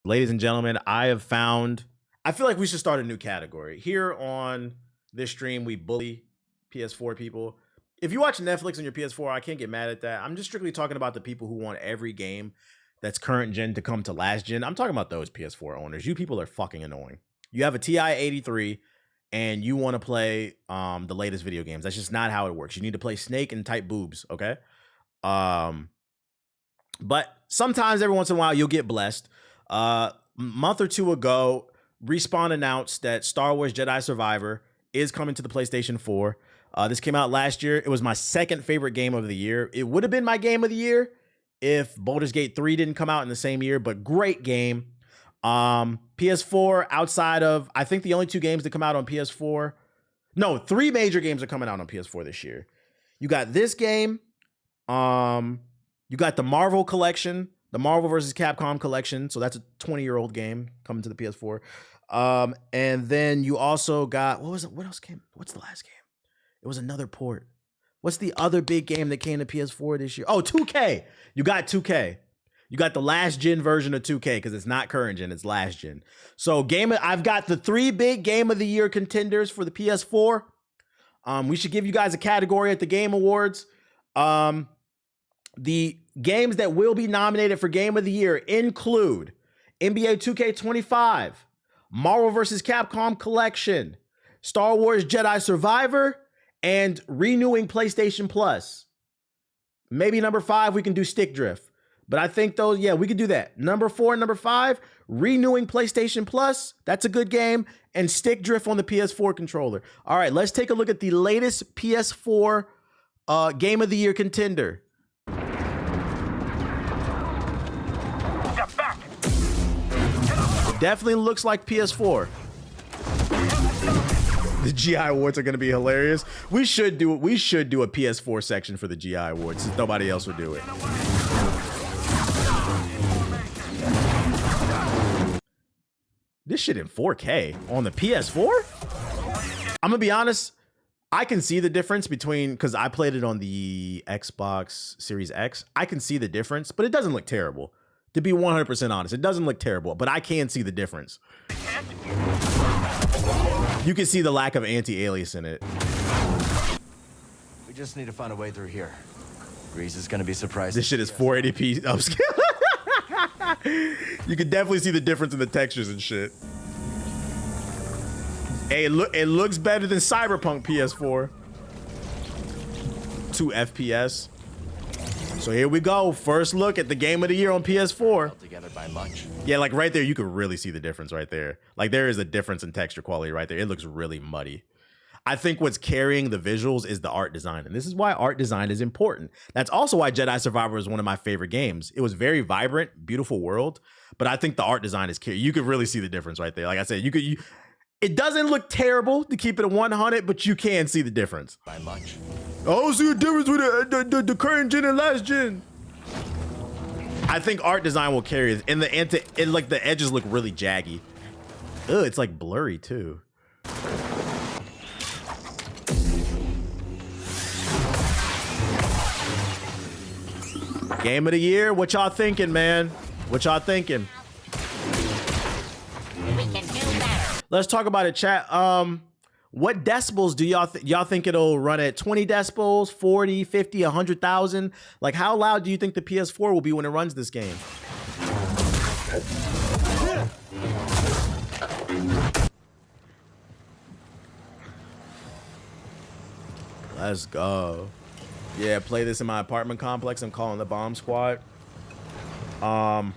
Ladies and gentlemen, I feel like we should start a new category. Here on this stream, we bully PS4 people. If you watch Netflix on your PS4, I can't get mad at that. I'm just strictly talking about the people who want every game that's current gen to come to last gen. I'm talking about those PS4 owners. You people are fucking annoying. You have a TI 83 and you want to play the latest video games. That's just not how it works. You need to play Snake and type boobs, okay? But sometimes every once in a while you'll get blessed. Month or two ago, Respawn announced that Star Wars Jedi Survivor is coming to the PlayStation 4. This came out last year. It was my second favorite game of the year. It would have been my game of the year if Baldur's Gate 3 didn't come out in the same year, but great game. PS4, outside of, I think the only two games that come out on PS4, no, three major games are coming out on PS4 this year. You got this game, you got the Marvel collection, the Marvel vs. Capcom collection. So that's a 20-year-old game coming to the PS4. And then you also got, what else came? What's the last game? It was another port. What's the other big game that came to PS4 this year? Oh, 2K. You got 2K. You got the last gen version of 2K because it's not current gen, it's last gen. So I've got the three big game of the year contenders for the PS4. We should give you guys a category at the Game Awards. The games that will be nominated for Game of the Year include NBA 2K25, Marvel vs. Capcom Collection, Star Wars Jedi Survivor, and renewing PlayStation Plus. Maybe number 5, we can do Stick Drift. But I think those, yeah, we could do that. Number 4 and number 5, renewing PlayStation Plus. That's a good game. And Stick Drift on the PS4 controller. All right, let's take a look at the latest PS4 Game of the Year contender. Definitely looks like PS4. The GI Awards are going to be hilarious. We should do a PS4 section for the GI Awards since nobody else would do it. This shit in 4K on the PS4? I'm going to be honest. I can see the difference between, because I played it on the Xbox Series X. I can see the difference, but it doesn't look terrible. To be 100% honest, it doesn't look terrible, but I can see the difference. You can see the lack of anti-alias in it. We just need to find a way through here. Grease is gonna be surprised. This shit is 480p upscale. You can definitely see the difference in the textures and shit. Hey, it looks better than Cyberpunk PS4. 2 FPS. So here we go. First look at the Game of the Year on PS4. Together by much. Yeah, like right there, you could really see the difference right there. Like there is a difference in texture quality right there. It looks really muddy. I think what's carrying the visuals is the art design. And this is why art design is important. That's also why Jedi Survivor is one of my favorite games. It was very vibrant, beautiful world. But I think the art design is carrying. You could really see the difference right there. Like I said, it doesn't look terrible to keep it at 100, but you can see the difference. By much. I don't see a difference with the current gen and last gen. I think art design will carry it. And like the edges look really jaggy. Ugh, it's like blurry too. Game of the Year, what y'all thinking, man? What y'all thinking? We can do better. Let's talk about it, chat. What decibels do y'all think it'll run at? 20 decibels, 40, 50, 100,000? Like, how loud do you think the PS4 will be when it runs this game? Let's go. Yeah, play this in my apartment complex. I'm calling the bomb squad. I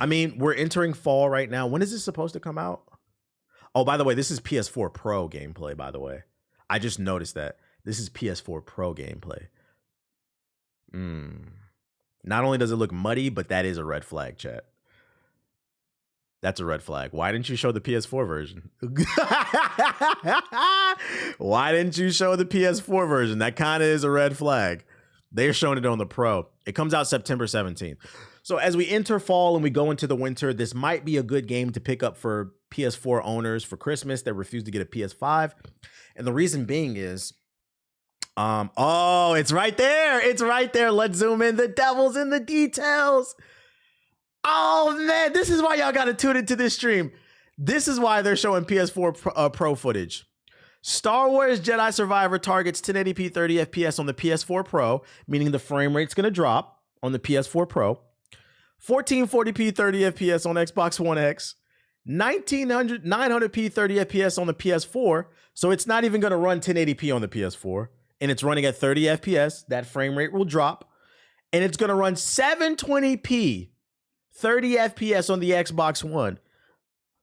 mean, we're entering fall right now. When is this supposed to come out? Oh, by the way, this is PS4 Pro gameplay, by the way. I just noticed that. This is PS4 Pro gameplay. Not only does it look muddy, but that is a red flag, chat. That's a red flag. Why didn't you show the PS4 version? Why didn't you show the PS4 version? That kind of is a red flag. They're showing it on the Pro. It comes out September 17th. So as we enter fall and we go into the winter, this might be a good game to pick up for PS4 owners for Christmas that refuse to get a PS5. And the reason being is, oh, it's right there. It's right there. Let's zoom in. The devil's in the details. Oh man, this is why y'all got to tune into this stream. This is why they're showing PS4 Pro footage. Star Wars Jedi Survivor targets 1080p 30 FPS on the PS4 Pro, meaning the frame rate's going to drop on the PS4 Pro. 1440p 30 FPS on Xbox One X. 900p 30 FPS on the PS4. So it's not even going to run 1080p on the PS4. And it's running at 30 FPS. That frame rate will drop. And it's going to run 720p 30 FPS on the Xbox One.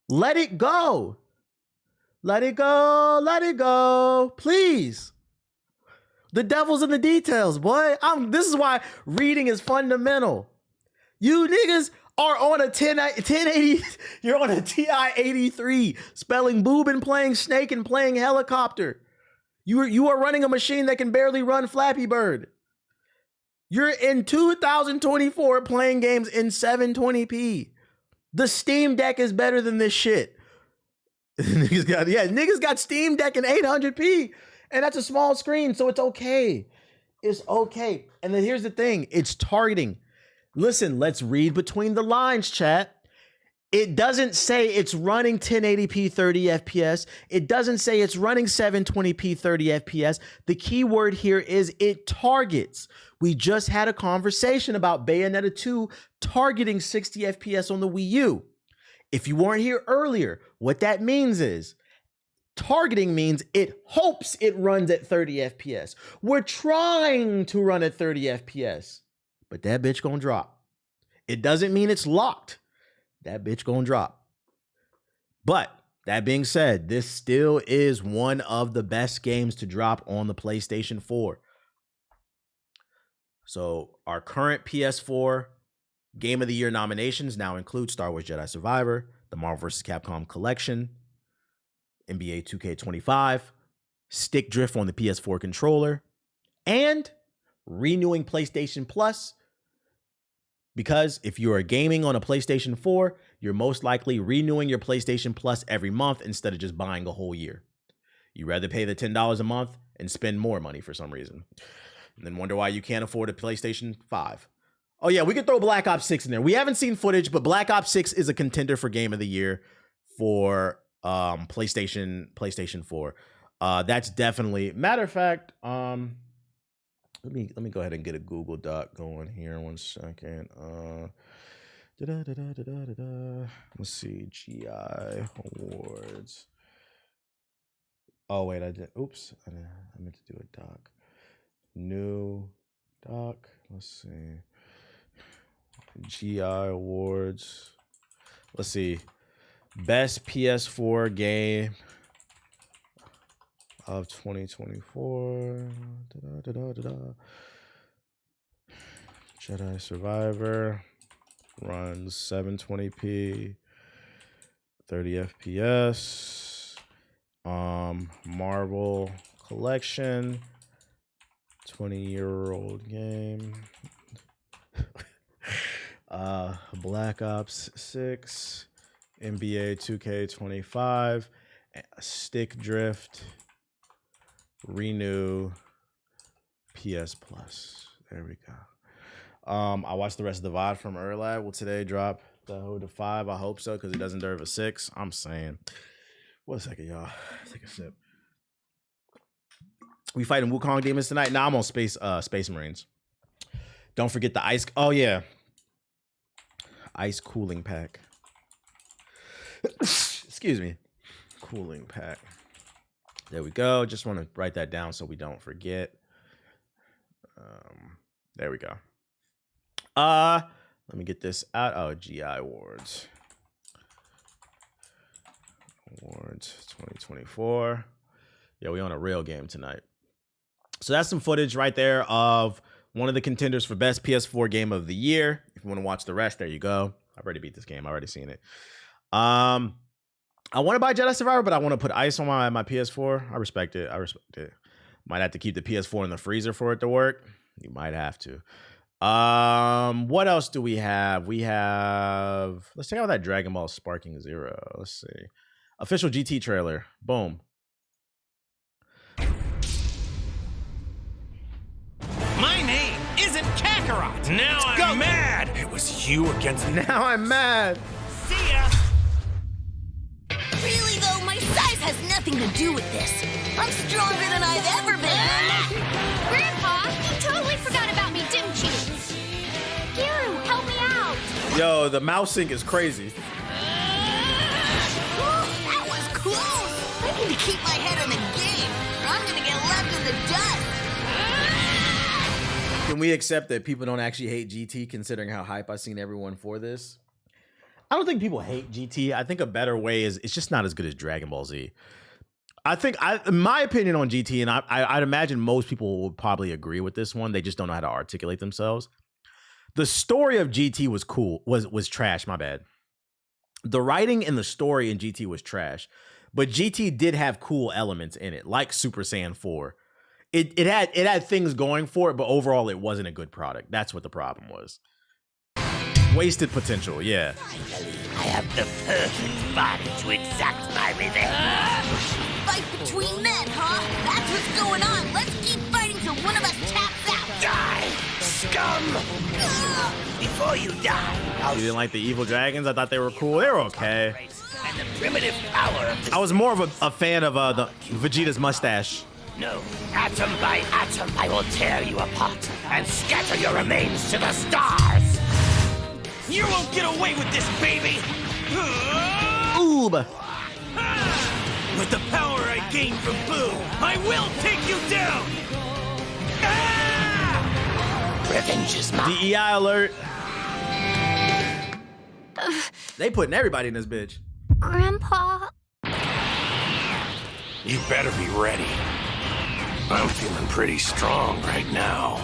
Let it go. Let it go. Let it go. Please. The devil's in the details, boy. This is why reading is fundamental. You niggas are on a 1080. You're on a TI 83 spelling boob and playing Snake and playing helicopter. You are running a machine that can barely run Flappy Bird. You're in 2024 playing games in 720p. The Steam Deck is better than this shit. Niggas got Steam Deck in 800p, and that's a small screen, so it's okay. It's okay. And then here's the thing, it's targeting. Listen, let's read between the lines, chat. It doesn't say it's running 1080p 30 FPS. It doesn't say it's running 720p 30 FPS. The key word here is it targets. We just had a conversation about Bayonetta 2 targeting 60 FPS on the Wii U. If you weren't here earlier, what that means is targeting means it hopes it runs at 30 FPS. We're trying to run at 30 FPS, but that bitch gonna drop. It doesn't mean it's locked. That bitch gonna drop. But that being said, this still is one of the best games to drop on the PlayStation 4. So our current PS4 Game of the Year nominations now include Star Wars Jedi Survivor, the Marvel vs. Capcom Collection, NBA 2K25, Stick Drift on the PS4 controller, and renewing PlayStation Plus. Because if you are gaming on a PlayStation 4, you're most likely renewing your PlayStation Plus every month instead of just buying a whole year. You'd rather pay the $10 a month and spend more money for some reason. And then wonder why you can't afford a PlayStation 5. Oh yeah, we could throw Black Ops 6 in there. We haven't seen footage, but Black Ops 6 is a contender for Game of the Year for PlayStation 4. That's definitely, matter of fact, let me go ahead and get a Google Doc going here 1 second. Let's see, GI awards. Oh wait, I meant to do a doc. New doc. Let's see. GI awards. Let's see. Best PS4 game of 2024. Jedi Survivor runs 720p 30 FPS. Marvel Collection 20-year-old game. Black Ops 6, NBA 2K25, Stick Drift, Renew, PS Plus. There we go. I watched the rest of the VOD from Erlab. Will today drop the Hood to 5? I hope so, because it doesn't deserve a 6. I'm saying. Wait a second, y'all. Take a sip. We fighting Wukong demons tonight? Nah, I'm on Space Marines. Don't forget the ice. Oh yeah, ice cooling pack. Excuse me, cooling pack. There we go. Just want to write that down so we don't forget. There we go. Let me get this out. Oh, GI awards. Awards 2024. Yeah, we on a real game tonight. So that's some footage right there of one of the contenders for best PS4 game of the year. If you want to watch the rest, there you go. I've already beat this game. I've already seen it. I want to buy Jedi Survivor, but I want to put ice on my PS4. I respect it. Might have to keep the PS4 in the freezer for it to work. You might have to. What else do we have? Let's check out that Dragon Ball Sparking Zero. Let's see. Official GT trailer. Boom. My name isn't Kakarot. Kakarot. Now I'm mad. It was you against me. Now I'm mad. See ya. Really though, my size has nothing to do with this. I'm stronger than I've ever been. Grandpa, you totally forgot about me, didn't you? Giru, help me out. Yo, the mouse sync is crazy. That was close. I need to keep my head in the game, or I'm gonna get left in the dust. Can we accept that people don't actually hate GT considering how hype I've seen everyone for this? I don't think people hate GT. I think a better way is it's just not as good as Dragon Ball Z. I think, my opinion on GT, and I'd imagine most people would probably agree with this one. They just don't know how to articulate themselves. The story of GT was cool, was trash, my bad. The writing and the story in GT was trash, but GT did have cool elements in it, like Super Saiyan 4. It had things going for it, but overall it wasn't a good product. That's what the problem was. Wasted potential, yeah. Finally, I have the perfect body to exact my revenge. Fight between men, huh? That's what's going on. Let's keep fighting till one of us taps out. Die, scum! Before you die, I'll You didn't like the evil dragons? I thought they were cool. They were okay. and the primitive power of the I was more of a fan of the Vegeta's mustache. No, atom by atom, I will tear you apart and scatter your remains to the stars. You won't get away with this, baby. Oob. With the power I gained from Boo, I will take you down. Revenge is mine. DEI alert. They putting everybody in this bitch. Grandpa. You better be ready. I'm feeling pretty strong right now.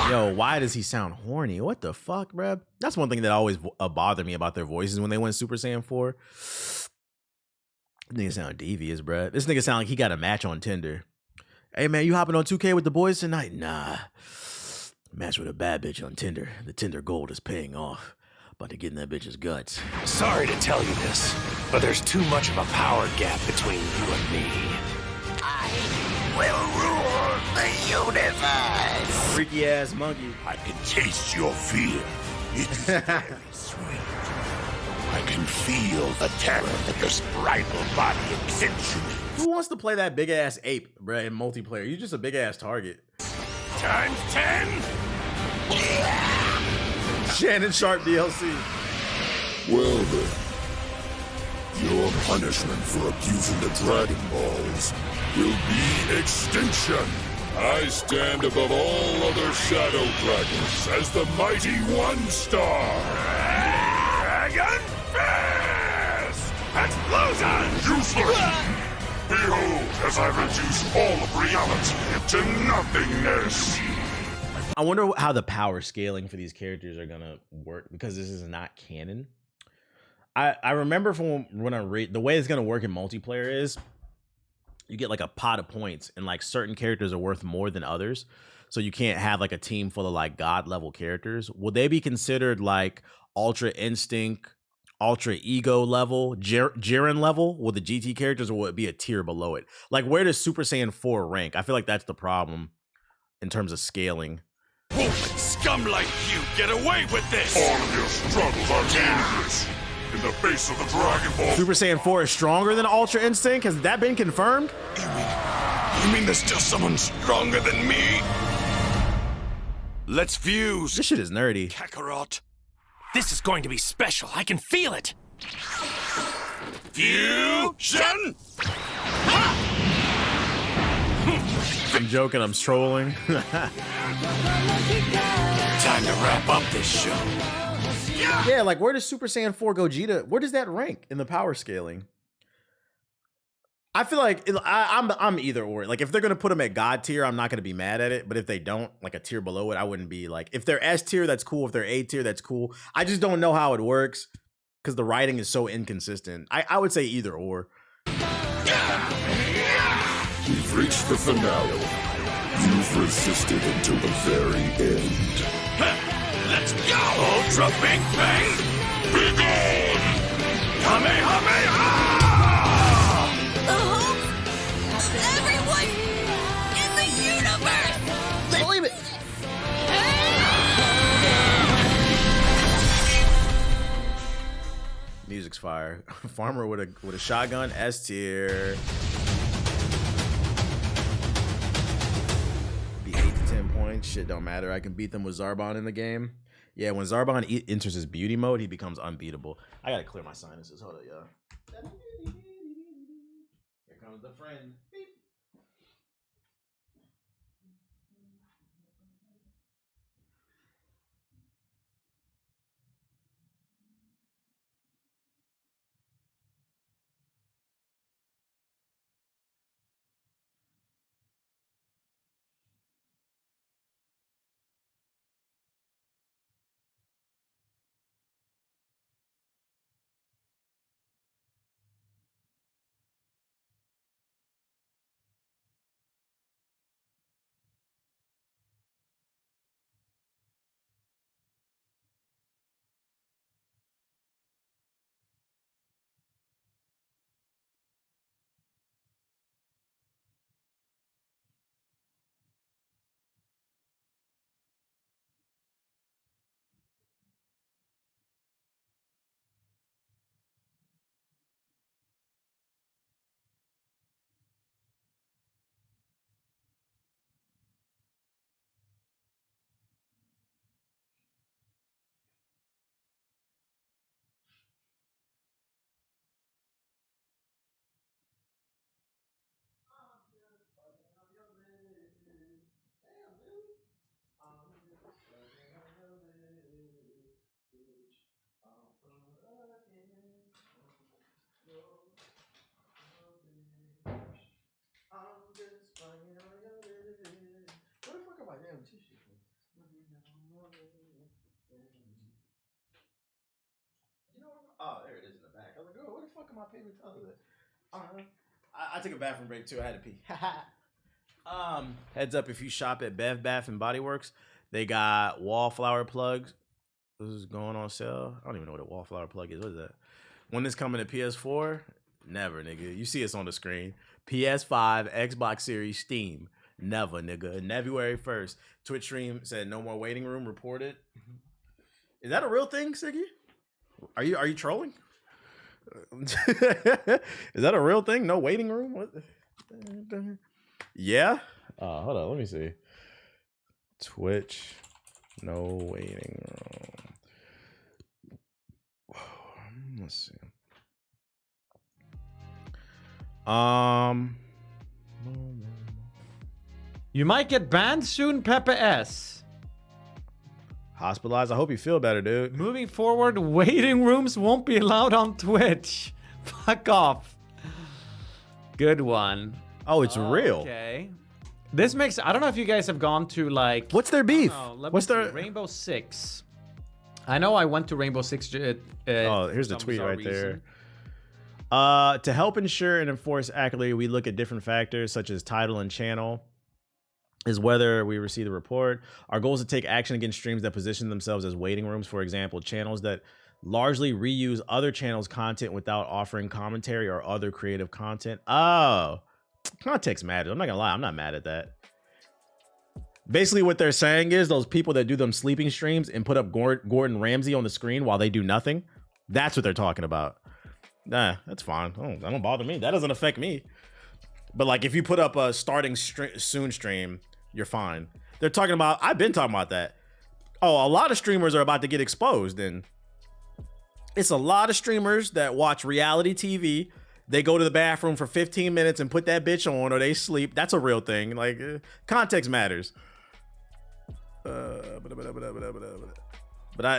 Yo, why does he sound horny? What the fuck, bruh? That's one thing that always bothered me about their voices when they went Super Saiyan 4. Nigga sound devious, bruh. This nigga sound like he got a match on Tinder. Hey, man, you hopping on 2K with the boys tonight? Nah. Match with a bad bitch on Tinder. The Tinder gold is paying off. About to get in that bitch's guts. Sorry to tell you this, but there's too much of a power gap between you and me. I will rule the universe. Freaky ass monkey. I can taste your fear. It is very sweet. I can feel the terror that this bridal body exhibits in me. Who wants to play that big ass ape, bruh, in multiplayer? You're just a big ass target. Times 10? Shannon Sharp DLC. Well then, your punishment for abusing the Dragon Balls will be extinction. I stand above all other Shadow Dragons as the mighty One Star. Dragon Fist! Explosion! Useless! Behold, as I reduce all of reality into nothingness. I wonder how the power scaling for these characters are gonna work because this is not canon. I remember from when I read the way it's gonna work in multiplayer is you get like a pot of points and like certain characters are worth more than others. So you can't have like a team full of like god level characters. Will they be considered like Ultra Instinct, Ultra Ego level, Jiren level with the GT characters, or will it be a tier below it? Like where does Super Saiyan 4 rank? I feel like that's the problem in terms of scaling. Won't scum like you get away with this? All of your struggles are meaningless in the face of the Dragon Ball. Super Saiyan 4 is stronger than Ultra Instinct? Has that been confirmed? You mean there's still someone stronger than me? Let's fuse. This shit is nerdy. Kakarot. This is going to be special. I can feel it. Fusion! I'm joking, I'm trolling. Time to wrap up this show. Yeah, like where does Super Saiyan 4 Gogeta, where does that rank in the power scaling? I feel like I'm either or. Like if they're gonna put them at God tier, I'm not gonna be mad at it. But if they don't, like a tier below it, I wouldn't be like. If they're S tier, that's cool. If they're A tier, that's cool. I just don't know how it works because the writing is so inconsistent. I would say either or. We've reached the finale. You've resisted until the very end. Let's go! Ultra Big Bang! Be gone! Kamehameha! The hope of everyone in the universe! Believe it. Farmer with a shotgun. S tier. Be 8 to 10 points. Shit don't matter. I can beat them with Zarbon in the game. Yeah, when Zarbon enters his beauty mode, he becomes unbeatable. I gotta clear my sinuses. Hold up, y'all. Here comes the friend. Beep. Where the fuck are my damn tissues? You know, oh, there it is in the back. I was like, oh, where the fuck are my paper towels at? I took a bathroom break too. I had to pee. Heads up, if you shop at Bev Bath and Body Works, they got wallflower plugs. This is going on sale. I don't even know what a wallflower plug is. What is that? When this coming to PS4? Never, nigga. You see us on the screen. PS5, Xbox Series, Steam. Never, nigga. February 1st. Twitch stream said no more waiting room reported. Is that a real thing, Siggy? Are you trolling? Is that a real thing? No waiting room? What? Yeah? Hold on, let me see. Twitch, no waiting room. Let's see. You might get banned soon, Pepe S. Hospitalized. I hope you feel better, dude. Moving forward, waiting rooms won't be allowed on Twitch. Fuck off. Good one. Oh, it's real. Okay. This makes... I don't know if you guys have gone to, like... What's their beef? What's their... Rainbow Six. I know I went to Rainbow Six... oh, here's the tweet right there. To help ensure and enforce accurately, we look at different factors such as title and channel, is whether we receive the report. Our goal is to take action against streams that position themselves as waiting rooms. For example, channels that largely reuse other channels' content without offering commentary or other creative content. Oh, context matters. I'm not gonna lie, I'm not mad at that. Basically, what they're saying is those people that do them sleeping streams and put up Gordon Ramsay on the screen while they do nothing, that's what they're talking about. Nah, that's fine. That don't bother me. That doesn't affect me. But like, if you put up a starting soon stream, you're fine. They're talking about, I've been talking about that. Oh, a lot of streamers are about to get exposed, and it's a lot of streamers that watch reality TV. They go to the bathroom for 15 minutes and put that bitch on, or they sleep. That's a real thing. Like, context matters. But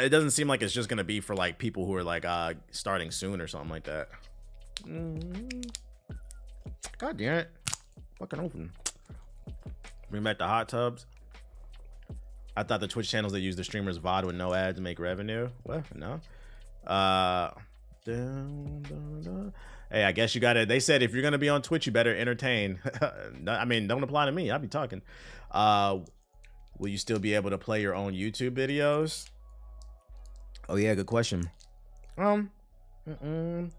it doesn't seem like it's just gonna be for like people who are like starting soon or something like that. God damn it. Fucking open. Bring back the hot tubs. I thought the Twitch channels that use the streamers VOD with no ads make revenue. What? No. Hey, I guess you gotta, they said if you're gonna be on Twitch, you better entertain. I mean, don't apply to me. I'll be talking. Will you still be able to play your own YouTube videos? Oh yeah, good question. I don't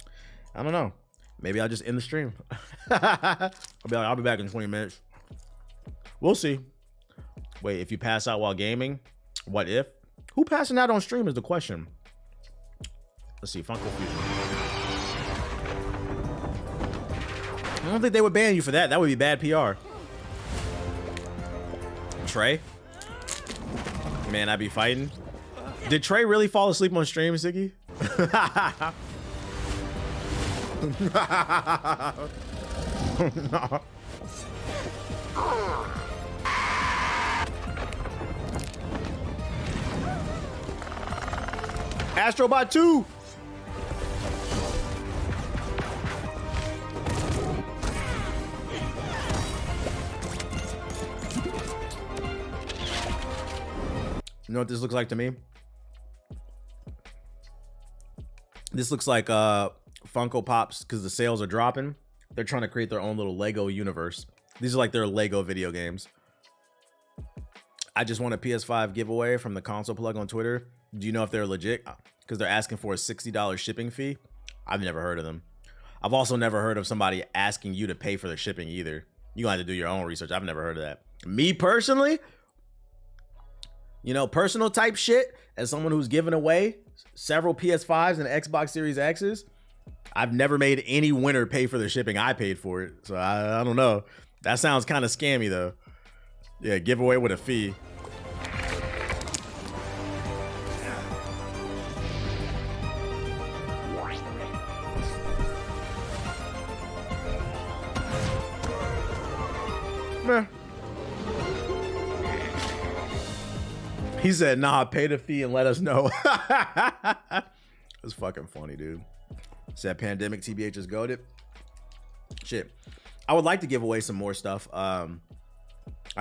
know. Maybe I'll just end the stream. I'll be back in 20 minutes. We'll see. Wait, if you pass out while gaming, what if? Who passing out on stream is the question. Let's see, Funko Fusion. don't think they would ban you for that. That would be bad PR. Trey? Man, I'd be fighting. Did Trey really fall asleep on stream, Siggy? No. Astrobot 2! You know what this looks like to me? This looks like Funko Pops, because the sales are dropping. They're trying to create their own little Lego universe. These are like their Lego video games. I just won a PS5 giveaway from the console plug on Twitter. Do you know if they're legit? Because they're asking for a $60 shipping fee. I've never heard of them. I've also never heard of somebody asking you to pay for the shipping either. You gonna have to do your own research. I've never heard of that. Me personally, you know, personal type shit, as someone who's given away several PS5s and Xbox Series X's, I've never made any winner pay for the shipping. I paid for it. So I don't know. That sounds kind of scammy though. Yeah, giveaway with a fee. Meh. He said, nah, pay the fee and let us know. It's fucking funny, dude. Said pandemic TBH is goated. Shit. I would like to give away some more stuff. I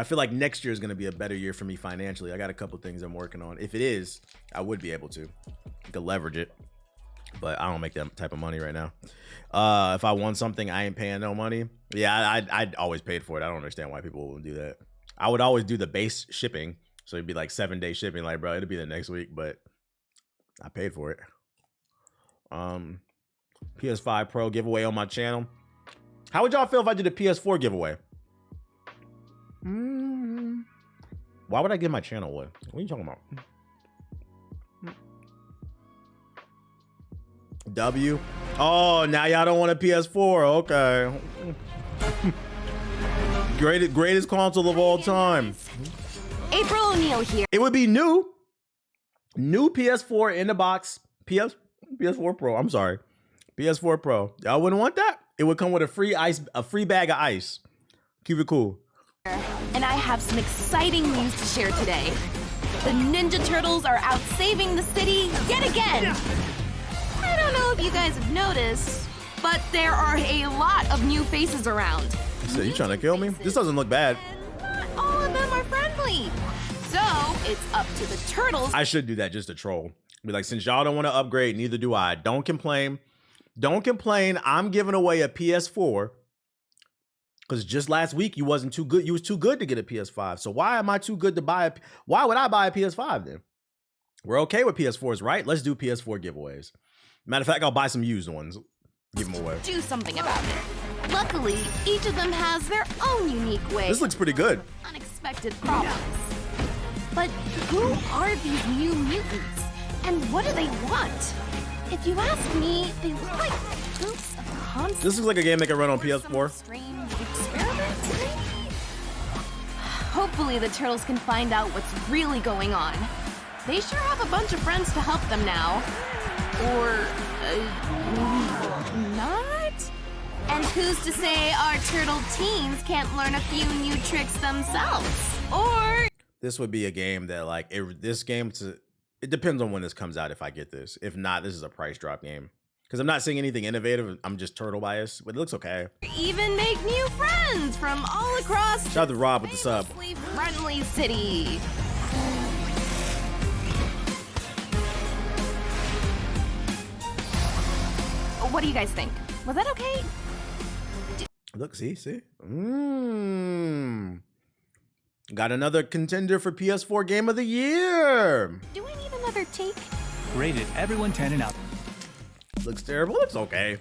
feel like next year is going to be a better year for me financially. I got a couple things I'm working on. If it is, I would be able to. I could leverage it. But I don't make that type of money right now. If I won something, I ain't paying no money. Yeah, I'd always paid for it. I don't understand why people wouldn't do that. I would always do the base shipping. So it'd be like 7-day shipping. Like, bro, it'd be the next week. But I paid for it. PS5 Pro giveaway on my channel. How would y'all feel if I did a PS4 giveaway? Why would I give my channel away? What are you talking about? W. Oh, now y'all don't want a PS4. Okay. Greatest console of all time. April O'Neil here. It would be new. New PS4 in the box. PS4 Pro. I'm sorry. PS4 Pro. Y'all wouldn't want that? It would come with a free bag of ice. Keep it cool. And I have some exciting news to share today. The Ninja Turtles are out saving the city yet again. I don't know if you guys have noticed, but there are a lot of new faces around. So you trying to kill me? This doesn't look bad. Not all of them are friendly. So it's up to the turtles. I should do that just to troll. Be like, since y'all don't want to upgrade, neither do I. Don't complain. Don't complain. I'm giving away a PS4 because just last week you wasn't too good. You was too good to get a PS5. So why am I too good to buy a? Why would I buy a PS5 then? We're okay with PS4s, right? Let's do PS4 giveaways. Matter of fact, I'll buy some used ones. Give them away. Do something about it. Luckily, each of them has their own unique way. This looks pretty good. Unexpected problems. But who are these new mutants? And what do they want? If you ask me, they look like groups of concepts. This looks like a game they can run on PS4. Strange experiments, maybe? Hopefully the turtles can find out what's really going on. They sure have a bunch of friends to help them now. Or, not? And who's to say our turtle teens can't learn a few new tricks themselves? Or... This would be a game that, like, it depends on when this comes out if I get this. If not, this is a price drop game. Because I'm not seeing anything innovative. I'm just turtle biased, but it looks okay. even make new friends from all across Shout out to Rob with the sub. friendly city. What do you guys think? Was that okay? Look, see? Got another contender for PS4 Game of the Year. Do I need another take? Rated everyone 10 and up. Looks terrible. It's okay.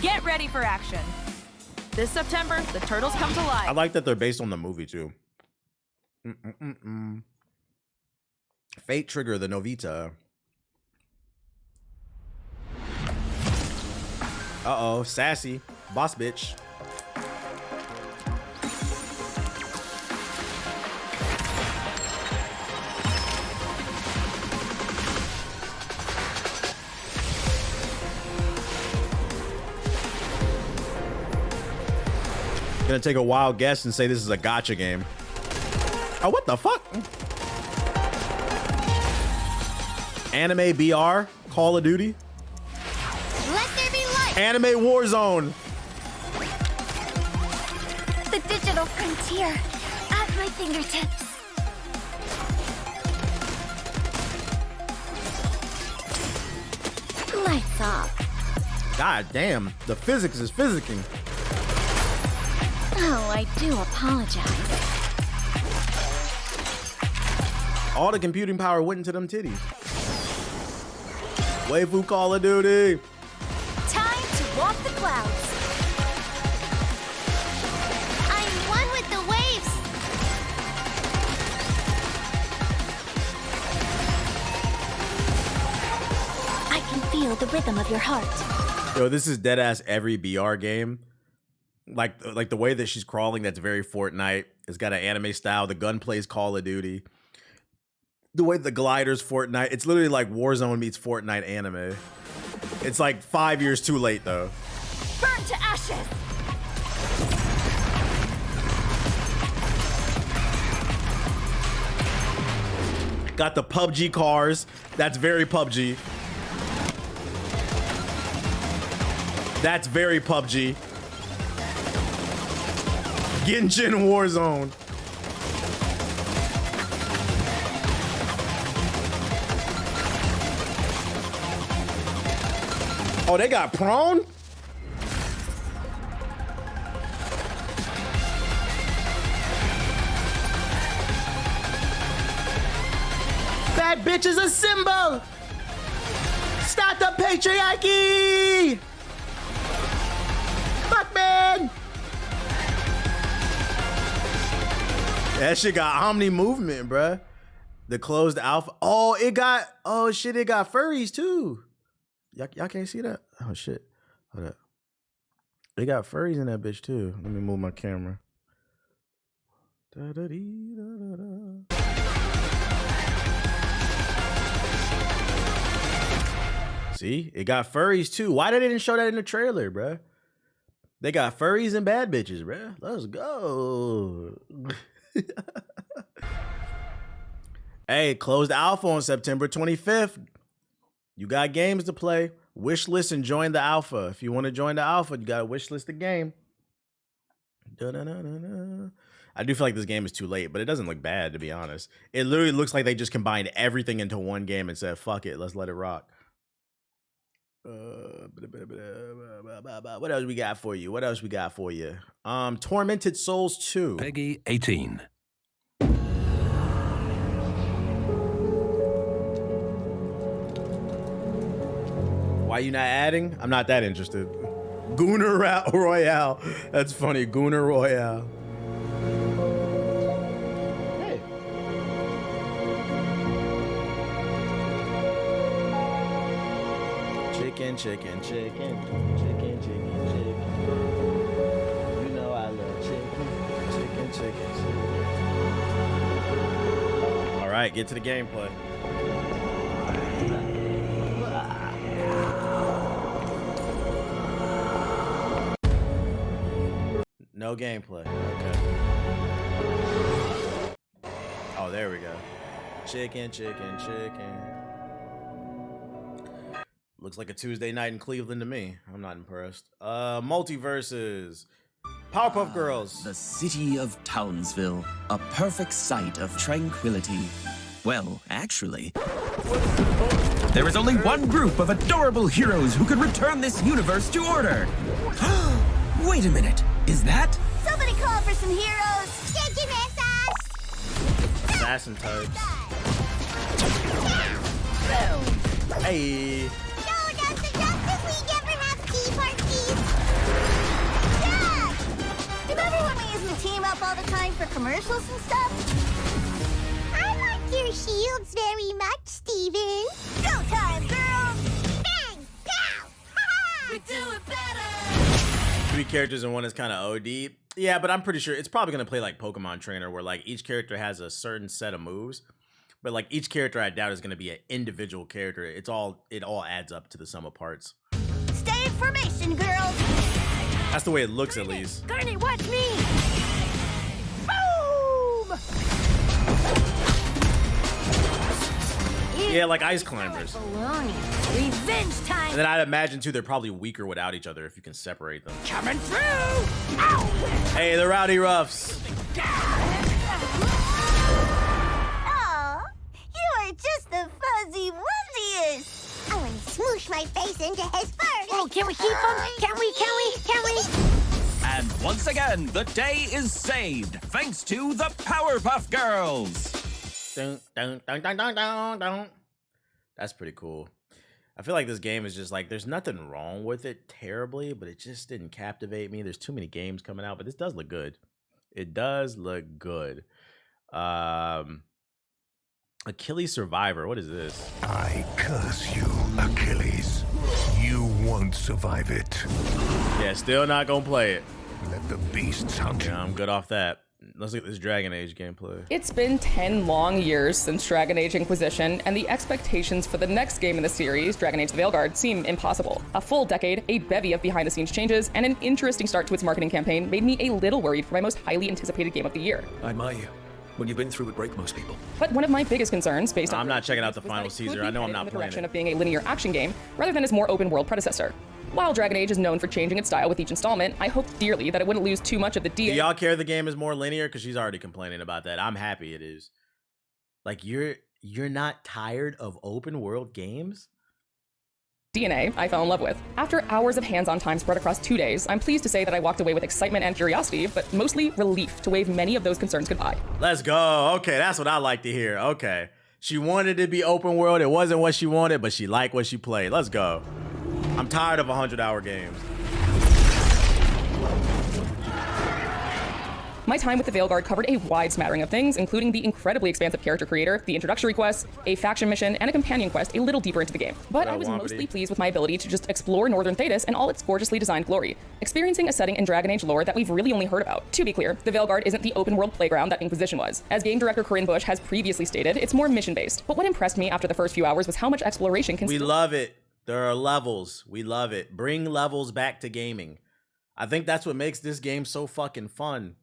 Get ready for action. This September, the Turtles come to life. I like that they're based on the movie too. Fate Trigger, the Novita. Uh-oh, sassy. Boss bitch. Gonna take a wild guess and say this is a gacha game. Oh, what the fuck? Anime BR, Call of Duty. Let there be light. Anime Warzone. The digital frontier at my fingertips. Lights off. God damn, the physics is physicking. Oh, I do apologize. All the computing power went into them titties. Waifu Call of Duty. Time to walk the clouds. I'm one with the waves. I can feel the rhythm of your heart. Yo, this is dead ass every BR game. Like the way that she's crawling, that's very Fortnite. It's got an anime style. The gunplay's Call of Duty. The way the glider's Fortnite. It's literally like Warzone meets Fortnite anime. It's like 5 years too late though. Burn to ashes. Got the PUBG cars. That's very PUBG. That's very PUBG. Genshin Warzone. Oh, they got prawn? That bitch is a symbol. Stop the patriarchy. Fuck, man. That shit got Omni movement, bruh. The closed alpha. Oh, it got, oh shit, it got furries too. Y'all can't see that? Oh shit. Hold up. They got furries in that bitch too. Let me move my camera. See? It got furries too. Why they didn't show that in the trailer, bruh? They got furries and bad bitches, bruh. Let's go. Hey, closed alpha on September 25th. You got games to play. Wish list and join the alpha. If you want to join the alpha, you got to wish list the game. I do feel like this game is too late, but it doesn't look bad, to be honest. It literally looks like they just combined everything into one game and said, fuck it, let's let it rock. What else we got for you? What else we got for you? Tormented Souls 2. Peggy 18. Why you not adding? I'm not that interested. Gooner Royale. That's funny. Gooner Royale. Hey. Chicken, chicken, chicken. Chicken, chicken, chicken. You know I love chicken. Chicken, chicken, chicken. All right, get to the gameplay. No gameplay. Okay. Oh, there we go. Chicken, chicken, chicken. Looks like a Tuesday night in Cleveland to me. I'm not impressed. Multiverses. Powerpuff Girls. The city of Townsville, a perfect site of tranquility. Well, actually, there is only one group of adorable heroes who could return this universe to order. Wait a minute, is that? Somebody call for some heroes. Chicken Assassin types. Hey. Does the Justice League ever have tea parties? Yeah! Remember when we used to team up all the time for commercials and stuff? I like your shields very much, Steven. Go time, girls! Bang! Pow! Ha-ha! We do it better! 3 characters and one is kind of OD. Yeah, but I'm pretty sure it's probably gonna play like Pokemon Trainer, where like each character has a certain set of moves, but like each character I doubt is gonna be an individual character. It all adds up to the sum of parts. Stay in formation, girls. That's the way it looks, at least. Garnet, watch me. Boom! Yeah, like ice climbers. Baloney. Revenge time. And then I'd imagine too, they're probably weaker without each other if you can separate them. Coming through! Ow! Hey, the Rowdy Roughs. Aw, you are just the fuzzy wuzziest. I want to smoosh my face into his fur. Oh, can we keep him? Can we? And once again, the day is saved thanks to the Powerpuff Girls. Dun, dun, dun, dun, dun, dun, dun. That's pretty cool. I feel like this game is just like, there's nothing wrong with it terribly, but it just didn't captivate me. There's too many games coming out, but this does look good. It does look good. Achilles Survivor, what is this? I curse you, Achilles. You won't survive it. Yeah, still not gonna play it. Let the beasts hunt you. Yeah, I'm good off that. Let's look at this Dragon Age gameplay. It's been 10 long years since Dragon Age Inquisition, and the expectations for the next game in the series, Dragon Age the Veilguard, seem impossible. A full decade, a bevy of behind-the-scenes changes, and an interesting start to its marketing campaign made me a little worried for my most highly anticipated game of the year. I admire you. When you've been through would break most people. But one of my biggest concerns, based on I'm not checking out the final Caesar. I know I'm not in the playing direction it. of being a linear action game, rather than its more open-world predecessor. While Dragon Age is known for changing its style with each installment, I hope dearly that it wouldn't lose too much of the Do y'all care the game is more linear? Because she's already complaining about that. I'm happy it is. Like, you're not tired of open world games? DNA I fell in love with. After hours of hands-on time spread across 2 days, I'm pleased to say that I walked away with excitement and curiosity, but mostly relief to wave many of those concerns goodbye. Let's go. Okay, that's what I like to hear. Okay. She wanted it to be open world. It wasn't what she wanted, but she liked what she played. Let's go. I'm tired of 100-hour games. My time with the Veilguard covered a wide smattering of things, including the incredibly expansive character creator, the introductory quests, a faction mission, and a companion quest a little deeper into the game. But I was mostly pleased with my ability to just explore Northern Thetis and all its gorgeously designed glory, experiencing a setting in Dragon Age lore that we've really only heard about. To be clear, the Veilguard isn't the open world playground that Inquisition was. As game director Corinne Bush has previously stated, it's more mission-based. But what impressed me after the first few hours was how much exploration can We love it. There are levels. We love it. Bring levels back to gaming. I think that's what makes this game so fucking fun.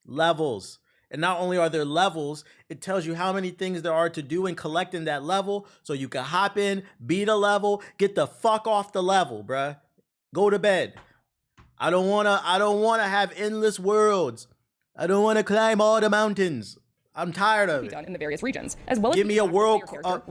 Levels. And not only are there levels, it tells you how many things there are to do in collecting that level, so you can hop in, beat a level, get the fuck off the level, bruh. Go to bed. I don't wanna have endless worlds. I don't wanna climb all the mountains. I'm tired of it. Done in the various regions, as well as give me a world.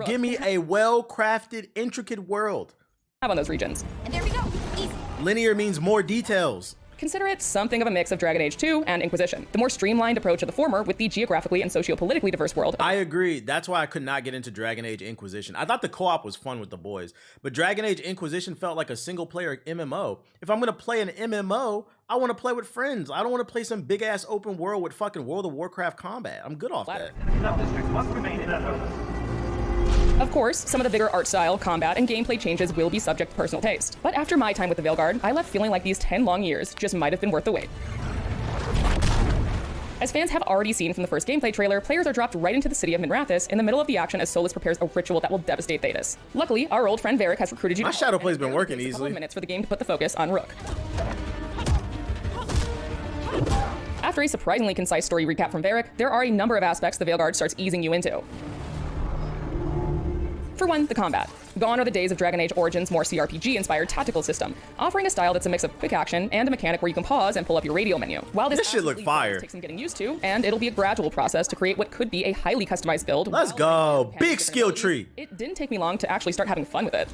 Give me a well-crafted, intricate world. Have on those regions. And there we go. Easy. Linear means more details. Consider it something of a mix of Dragon Age 2 and Inquisition, the more streamlined approach of the former with the geographically and sociopolitically diverse world. I agree. That's why I could not get into Dragon Age Inquisition. I thought the co-op was fun with the boys, but Dragon Age Inquisition felt like a single-player MMO. If I'm going to play an MMO, I want to play with friends. I don't want to play some big-ass open world with fucking World of Warcraft combat. I'm good off that. Of course, some of the bigger art style, combat, and gameplay changes will be subject to personal taste. But after my time with the Veilguard, I left feeling like these 10 long years just might have been worth the wait. As fans have already seen from the first gameplay trailer, players are dropped right into the city of Minrathis in the middle of the action as Solus prepares a ritual that will devastate Thetis. Luckily, our old friend Varric has recruited you. My shadow play's been working easily. A couple easily. of minutes for the game to put the focus on Rook. After a surprisingly concise story recap from Varric, there are a number of aspects the Veilguard starts easing you into. For one, the combat. Gone are the days of Dragon Age Origins' more CRPG-inspired tactical system, offering a style that's a mix of quick action and a mechanic where you can pause and pull up your radio menu. While this shit look fire. Takes some getting used to, and it'll be a gradual process to create what could be a highly customized build. Let's go. Big skill tree. It didn't take me long to actually start having fun with it.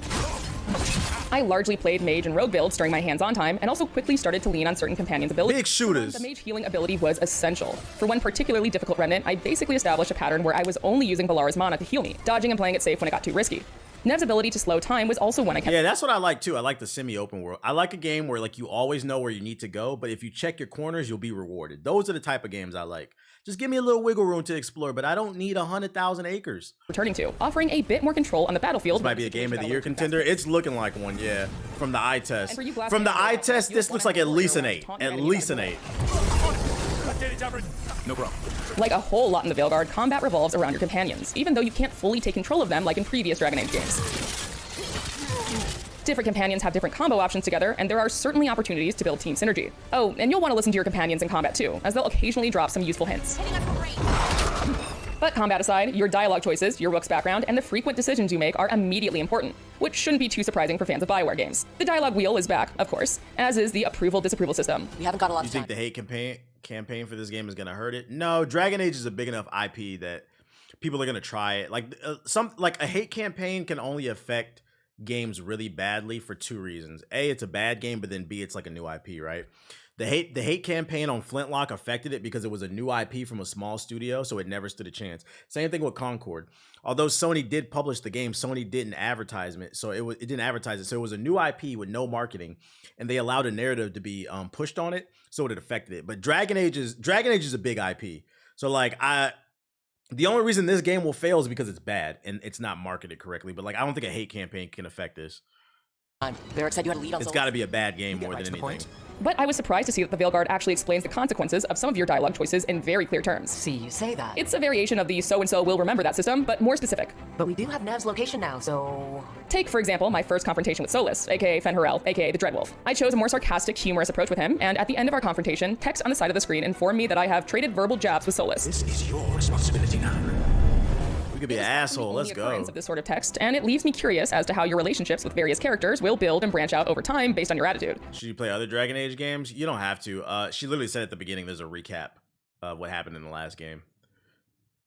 I largely played mage and rogue builds during my hands-on time, and also quickly started to lean on certain companions' abilities. Big shooters. The mage healing ability was essential. For one particularly difficult remnant, I basically established a pattern where I was only using Valara's mana to heal me, dodging and playing it safe when it got too risky. Nev's ability to slow time was also one I kept. Yeah, that's what I like too. I like the semi-open world. I like a game where like you always know where you need to go, but if you check your corners, you'll be rewarded. Those are the type of games I like. Just give me a little wiggle room to explore, but I don't need 100,000 acres. Returning to, offering a bit more control on the battlefield. This might be a game of the year contender. It's looking like one, yeah. From the eye test. From the eye test, this looks like at least an 8. At least an 8. No problem. Like a whole lot in the Veilguard, combat revolves around your companions, even though you can't fully take control of them like in previous Dragon Age games. Different companions have different combo options together, and there are certainly opportunities to build team synergy. Oh, and you'll want to listen to your companions in combat too, as they'll occasionally drop some useful hints. But combat aside, your dialogue choices, your Rook's background, and the frequent decisions you make are immediately important, which shouldn't be too surprising for fans of BioWare games. The dialogue wheel is back, of course, as is the approval-disapproval system. We haven't got a lot of time. You think the hate campaign for this game is going to hurt it? No, Dragon Age is a big enough IP that people are going to try it. Like a hate campaign can only affect games really badly for 2 reasons. A, it's a bad game, but then B, it's like a new IP, right? The hate campaign on Flintlock affected it because it was a new IP from a small studio, so it never stood a chance. Same thing with Concord. Although Sony did publish the game, Sony didn't advertise it, so it didn't advertise it. So it was a new IP with no marketing, and they allowed a narrative to be pushed on it, so it affected it. But Dragon Age is a big IP. So like the only reason this game will fail is because it's bad and it's not marketed correctly. But like I don't think a hate campaign can affect this. Varric said you had a lead on It's got to be a bad game more than anything. But I was surprised to see that the Veilguard actually explains the consequences of some of your dialogue choices in very clear terms. See, you say that. It's a variation of the so-and-so will remember that system, but more specific. But we do have Nev's location now, so... Take, for example, my first confrontation with Solus, aka Fen'Harel, aka the Dreadwolf. I chose a more sarcastic, humorous approach with him, and at the end of our confrontation, text on the side of the screen informed me that I have traded verbal jabs with Solus. This is your responsibility now. We could be an asshole. Let's go. Of this sort of text, and it leaves me curious as to how your relationships with various characters will build and branch out over time based on your attitude. Should you play other Dragon Age games? You don't have to. She literally said at the beginning there's a recap of what happened in the last game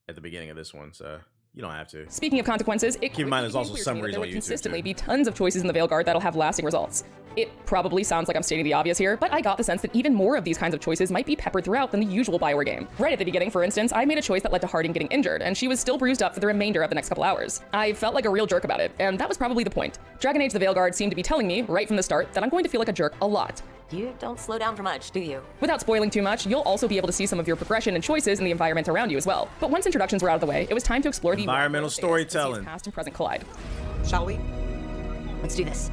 at the beginning of this one, so you don't have to. Speaking of consequences, keep in mind there's also summaries on YouTube. There would consistently be tons of choices in the Veilguard that'll have lasting results. It probably sounds like I'm stating the obvious here, but I got the sense that even more of these kinds of choices might be peppered throughout than the usual BioWare game. Right at the beginning, for instance, I made a choice that led to Harding getting injured, and she was still bruised up for the remainder of the next couple hours. I felt like a real jerk about it, and that was probably the point. Dragon Age the Veilguard seemed to be telling me, right from the start, that I'm going to feel like a jerk a lot. You don't slow down for much, do you? Without spoiling too much, you'll also be able to see some of your progression and choices in the environment around you as well. But once introductions were out of the way, it was time to explore the environmental storytelling. Past and present collide. Shall we? Let's do this.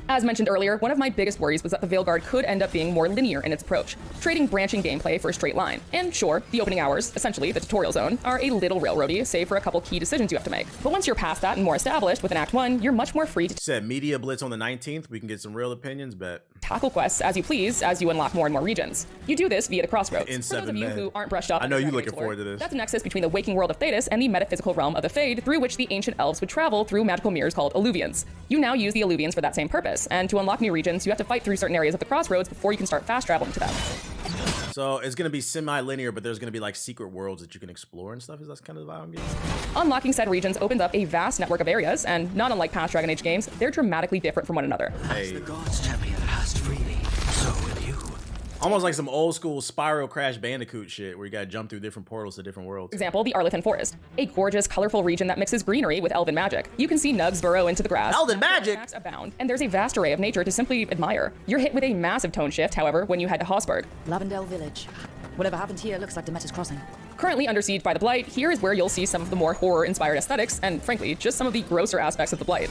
As mentioned earlier, one of my biggest worries was that the Veilguard could end up being more linear in its approach, trading branching gameplay for a straight line. And sure, the opening hours, essentially the tutorial zone, are a little railroady, save for a couple key decisions you have to make. But once you're past that and more established with an Act 1, you're much more free to said Media Blitz on the 19th. We can get some real opinions, but tackle quests as you please as you unlock more and more regions. You do this via the Crossroads. In for those of you who aren't brushed up, I know you're looking forward to this. That's a nexus between the waking world of Thetis and the metaphysical realm of the Fade, through which the ancient elves would travel through magical mirrors called Alluvians. You now use the Alluvians for that same purpose, and to unlock new regions, you have to fight through certain areas of the Crossroads before you can start fast traveling to them. So it's going to be semi-linear, but there's going to be like secret worlds that you can explore and stuff. Is that kind of the vibe I'm getting? Unlocking said regions opens up a vast network of areas, and not unlike past Dragon Age games, they're dramatically different from one another. As the gods champion passed freely, so will you. Almost like some old school Spyro Crash Bandicoot shit where you gotta jump through different portals to different worlds. For example, the Arlethan Forest, a gorgeous, colorful region that mixes greenery with elven magic. You can see nugs burrow into the grass. Elven magic! Abound, and there's a vast array of nature to simply admire. You're hit with a massive tone shift, however, when you head to Hossberg. Lavendel Village. Whatever happened here looks like Demeter's Crossing. Currently under siege by the Blight, here is where you'll see some of the more horror-inspired aesthetics, and frankly, just some of the grosser aspects of the Blight.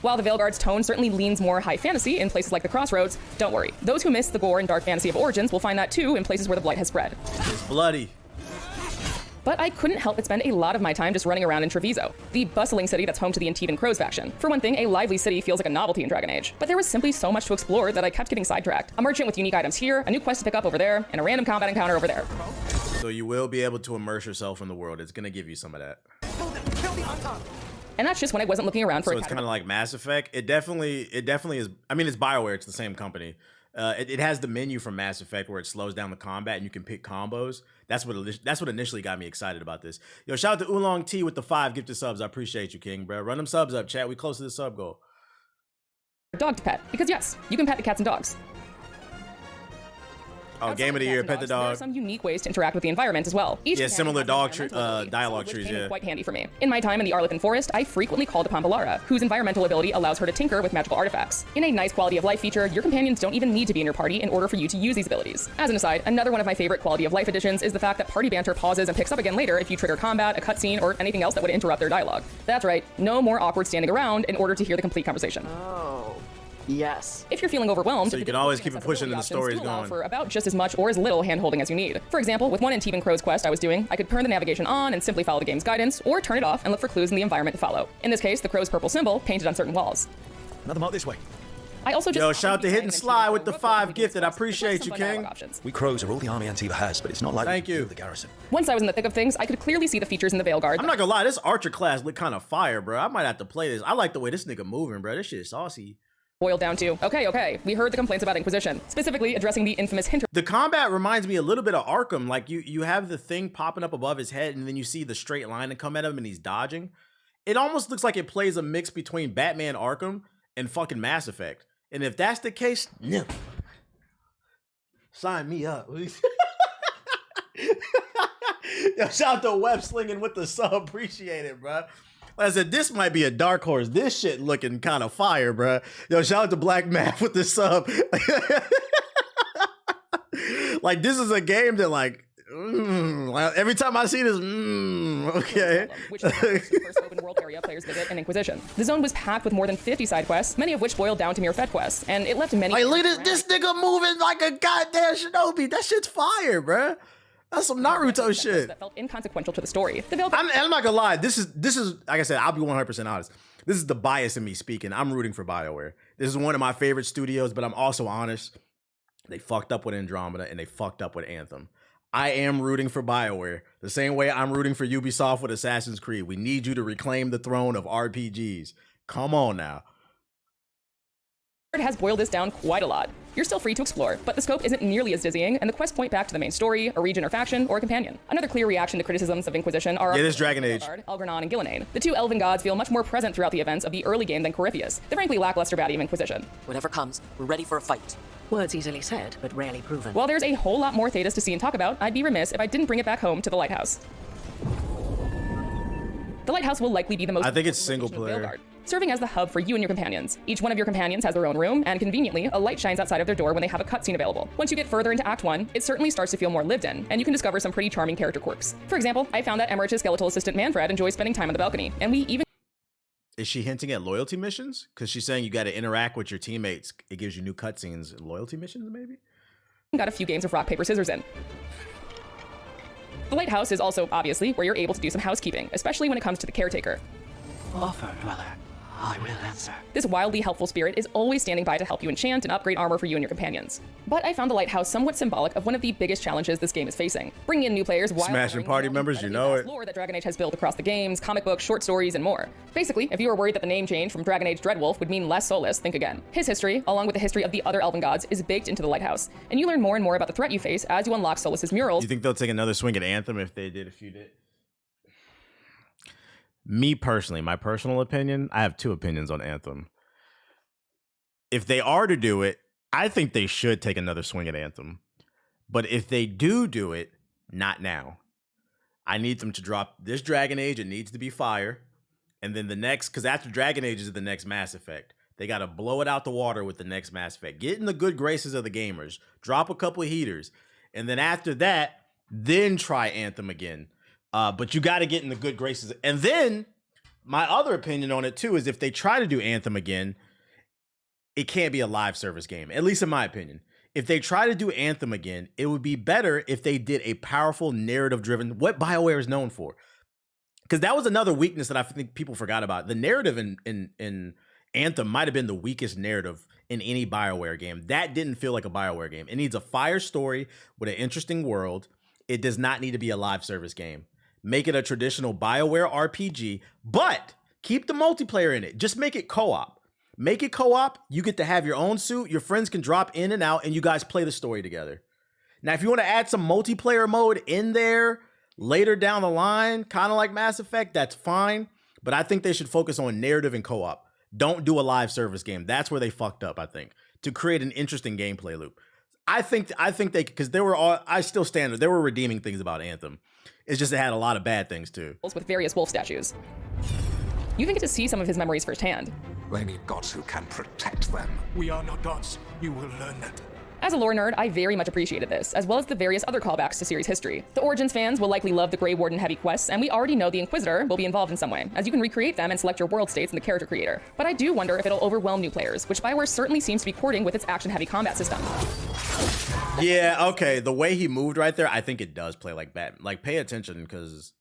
While the Veilguard's tone certainly leans more high fantasy in places like the Crossroads, don't worry. Those who miss the gore and dark fantasy of Origins will find that too in places where the Blight has spread. It's bloody. But I couldn't help but spend a lot of my time just running around in Treviso, the bustling city that's home to the Antivan Crows faction. For one thing, a lively city feels like a novelty in Dragon Age, but there was simply so much to explore that I kept getting sidetracked. A merchant with unique items here, a new quest to pick up over there, and a random combat encounter over there. So you will be able to immerse yourself in the world. It's gonna give you some of that. And that's just when I wasn't looking around for so it's kind of like Mass Effect. It definitely is. I mean, it's BioWare. It's the same company. It has the menu from Mass Effect where it slows down the combat and you can pick combos. That's what initially got me excited about this. Yo, shout out to Oolong T with the 5 gifted subs. I appreciate you, King, bro. Run them subs up, chat. We close to the sub goal. Dog to pet, because yes, you can pet the cats and dogs. Oh, Game of the Year, Pet the There are Dog. some unique ways to interact with the environment as well. Each Yeah, companion similar has an dog environmental ability, dialogue some of which trees, came in yeah. quite handy for me. In my time in the Arlequin Forest, I frequently called upon Balara, whose environmental ability allows her to tinker with magical artifacts. In a nice quality of life feature, your companions don't even need to be in your party in order for you to use these abilities. As an aside, another one of my favorite quality of life additions is the fact that party banter pauses and picks up again later if you trigger combat, a cutscene, or anything else that would interrupt their dialogue. That's right, no more awkward standing around in order to hear the complete conversation. Oh, yes. If you're feeling overwhelmed, So you can always keep it pushing and the story's going. for about just as much or as little hand-holding as you need. For example, with one Antivan Crow's quest I was doing, I could turn the navigation on and simply follow the game's guidance, or turn it off and look for clues in the environment to follow. In this case, the crow's purple symbol painted on certain walls. Another mark this way. I also just Yo, shout out to Hidden Sly with the 5 gifted. I appreciate you, King. We crows are all the army Antiva has, but it's not like Thank you. the garrison. Once I was in the thick of things, I could clearly see the features in the Veil Guard. I'm not gonna lie, this Archer class look kind of fire, bro. I might have to play this. I like the way this nigga moving, bro. This shit is saucy. Boiled down to, okay, we heard the complaints about Inquisition, specifically addressing the infamous Hinter. The combat reminds me a little bit of Arkham. Like you have the thing popping up above his head, and then you see the straight line that come at him, and he's dodging. It almost looks like it plays a mix between Batman Arkham and fucking Mass Effect. And if that's the case, no. Sign me up. Yo, shout out to Web Slinging with the sub. Appreciate it, bro. Like I said, this might be a dark horse. This shit looking kind of fire, bro. Yo, shout out to Black Math with the sub. Like, this is a game that, like, every time I see this, okay. Which is the first open world area players visit in Inquisition. The zone was packed with more than 50 side quests, many of which boiled down to mere fed quests, and it left many. Like, look at this nigga moving like a goddamn shinobi. That shit's fire, bro. That's some Naruto shit. That felt inconsequential to the story. The Veil I'm not gonna lie. This is like I said. I'll be 100% honest. This is the bias in me speaking. I'm rooting for BioWare. This is one of my favorite studios, but I'm also honest. They fucked up with Andromeda and they fucked up with Anthem. I am rooting for BioWare the same way I'm rooting for Ubisoft with Assassin's Creed. We need you to reclaim the throne of RPGs. Come on now. It has boiled this down quite a lot. You're still free to explore, but the scope isn't nearly as dizzying, and the quests point back to the main story, a region or faction, or a companion. Another clear reaction to criticisms of Inquisition are this Dragon Age. Algernon and Gillenane. The two elven gods feel much more present throughout the events of the early game than Corypheus, the frankly lackluster baddie of Inquisition. Whatever comes, we're ready for a fight. Words easily said, but rarely proven. While there's a whole lot more Thetis to see and talk about, I'd be remiss if I didn't bring it back home to the Lighthouse. The Lighthouse will likely be the most. I think it's single player. Serving as the hub for you and your companions. Each one of your companions has their own room, and conveniently, a light shines outside of their door when they have a cutscene available. Once you get further into Act 1, it certainly starts to feel more lived in, and you can discover some pretty charming character quirks. For example, I found that Emmerich's skeletal assistant Manfred enjoys spending time on the balcony, and we even. Is she hinting at loyalty missions? Because she's saying you got to interact with your teammates. It gives you new cutscenes and loyalty missions, maybe? Got a few games of rock, paper, scissors in. The Lighthouse is also, obviously, where you're able to do some housekeeping, especially when it comes to the caretaker. Offer, Dweller. I will answer. This wildly helpful spirit is always standing by to help you enchant and upgrade armor for you and your companions. But I found the Lighthouse somewhat symbolic of one of the biggest challenges this game is facing. Bringing in new players while smashing party members, you know it. Lore that Dragon Age has built across the games, comic books, short stories, and more. Basically, if you were worried that the name change from Dragon Age Dreadwolf would mean less Solus, think again. His history, along with the history of the other elven gods, is baked into the Lighthouse, and you learn more and more about the threat you face as you unlock Solus's murals. You think they'll take another swing at Anthem if they did a few did? Me personally, my personal opinion, I have two opinions on Anthem. If they are to do it, I think they should take another swing at Anthem. But if they do it, not now. I need them to drop this Dragon Age. It needs to be fire. And then the next, because after Dragon Age is the next Mass Effect. They got to blow it out the water with the next Mass Effect. Get in the good graces of the gamers. Drop a couple of heaters. And then after that, then try Anthem again. But you got to get in the good graces. And then my other opinion on it too is if they try to do Anthem again, it can't be a live service game, at least in my opinion. If they try to do Anthem again, it would be better if they did a powerful narrative driven, what BioWare is known for. Because that was another weakness that I think people forgot about. The narrative in Anthem might have been the weakest narrative in any BioWare game. That didn't feel like a BioWare game. It needs a fire story with an interesting world. It does not need to be a live service game. Make it a traditional BioWare RPG, but keep the multiplayer in it. Just make it co-op. Make it co-op. You get to have your own suit. Your friends can drop in and out, and you guys play the story together. Now, if you want to add some multiplayer mode in there later down the line, kind of like Mass Effect, that's fine. But I think they should focus on narrative and co-op. Don't do a live service game. That's where they fucked up, I think, to create an interesting gameplay loop. I think they, because there were all, I still stand, there were redeeming things about Anthem. It's just it had a lot of bad things too. With various wolf statues. You even get to see some of his memories firsthand. They need gods who can protect them. We are not gods. You will learn that. As a lore nerd, I very much appreciated this, as well as the various other callbacks to series history. The Origins fans will likely love the Grey Warden heavy quests, and we already know the Inquisitor will be involved in some way, as you can recreate them and select your world states in the character creator. But I do wonder if it'll overwhelm new players, which BioWare certainly seems to be courting with its action-heavy combat system. Yeah, okay, the way he moved right there, I think it does play like Batman. Like, pay attention, because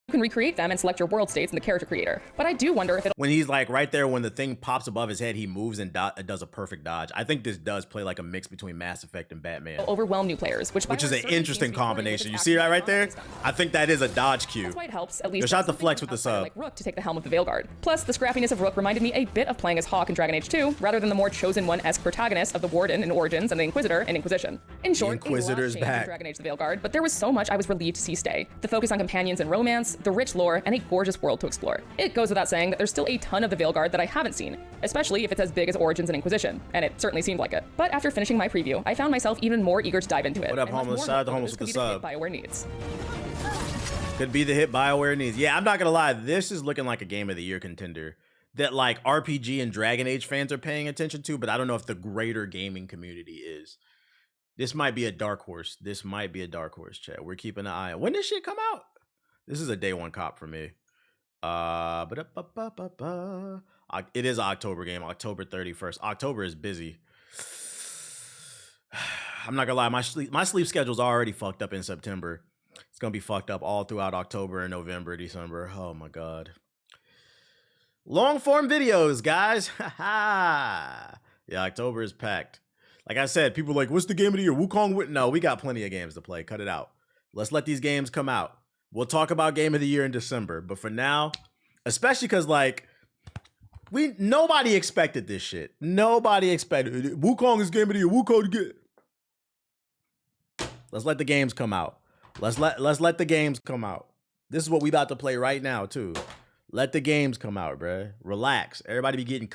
you can recreate them and select your world states in the character creator. But I do wonder if it'll— when he's like right there, when the thing pops above his head, he moves and does a perfect dodge. I think this does play like a mix between Mass Effect and Batman. Overwhelm new players, which is an interesting combination. You see that right there? I think that is a dodge cue. That's why it helps, at least, shout out to Flex with the sub. Like Rook to take the helm of the Veilguard. Plus, the scrappiness of Rook reminded me a bit of playing as Hawk in Dragon Age 2, rather than the more Chosen One-esque protagonist of the Warden in Origins and the Inquisitor in Inquisition. In short, the Inquisitor's back. Dragon Age the Veilguard, but there was so much I was relieved to see stay. The focus on companions and romance, the rich lore, and a gorgeous world to explore. It goes without saying that there's still a ton of the Veilguard that I haven't seen, especially if it's as big as Origins and Inquisition, and it certainly seemed like it. But after finishing my preview, I found myself even more eager to dive into it. What up, Homeless? Shout out to Homeless with the sub. BioWare needs. Could be the hit BioWare needs. Yeah, I'm not gonna lie, this is looking like a Game of the Year contender that like RPG and Dragon Age fans are paying attention to, but I don't know if the greater gaming community is. This might be a dark horse. This might be a dark horse, chat. We're keeping an eye on. When does shit come out? This is a day one cop for me. It is an October game, October 31st. October is busy. I'm not gonna lie, my sleep schedule's already fucked up in September. It's gonna be fucked up all throughout October and November, December. Oh my god. Long form videos, guys. Yeah, October is packed. Like I said, people are like, what's the game of the year? Wukong? No, we got plenty of games to play. Cut it out. Let's let these games come out. We'll talk about game of the year in December. But for now, especially because like nobody expected this shit. Nobody expected it. Wukong is game of the year. Wukong let's let the games come out. Let's let the games come out. This is what we about to play right now too. Let the games come out, bruh. Relax. Everybody be getting